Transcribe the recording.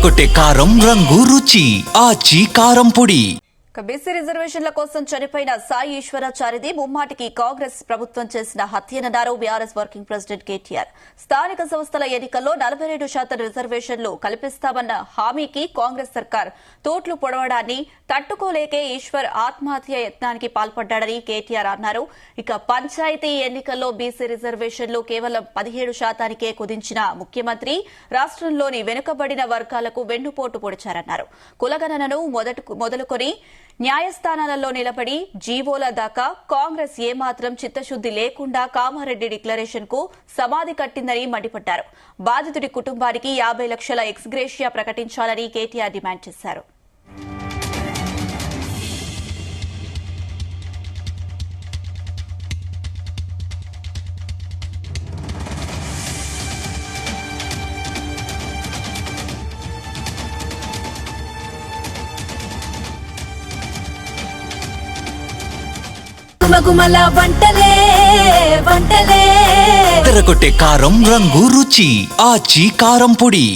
ఎర్రగొట్టే కారం రంగు రుచి ఆచి కారం పొడి. బీసీ రిజర్వేషన్ల కోసం చనిపోయిన సాయి ఈశ్వరాచారిది ముమ్మాటికి కాంగ్రెస్ ప్రభుత్వం చేసిన హత్యనన్నారు బీఆర్ఎస్ వర్కింగ్ ప్రెసిడెంట్ కేటీఆర్. స్థానిక సంస్థల ఎన్నికల్లో 42% రిజర్వేషన్లు కల్పిస్తామన్న హామీకి కాంగ్రెస్ సర్కార్ తోట్లు పొడవడాన్ని తట్టుకోలేకే ఈశ్వర్ ఆత్మహత్య యత్నానికి పాల్పడ్డాడని కేటీఆర్ అన్నారు. ఇక పంచాయతీ ఎన్నికల్లో బీసీ రిజర్వేషన్లు కేవలం 17%కే కుదించిన ముఖ్యమంత్రి రాష్ట్రంలోని వెనుకబడిన వర్గాలకు వెన్నుపోటు పొడిచారన్నారు. కులగణనను మొదలుకొని న్యాయస్థానాలలో నిలబడి జీవోల దాకా కాంగ్రెస్ ఏమాత్రం చిత్తశుద్ది లేకుండా కామారెడ్డి డిక్లరేషన్ కు సమాధి కట్టిందని మండిపడ్డారు. బాధితుడి కుటుంబానికి 50 లక్షల ఎక్స్గ్రేషియా ప్రకటించాలని కేటీఆర్ డిమాండ్ చేశారు. గుమగుమల వంటలే వంటలే ఎర్రగొట్టే కారం రంగు రుచి ఆచి కారం పొడి.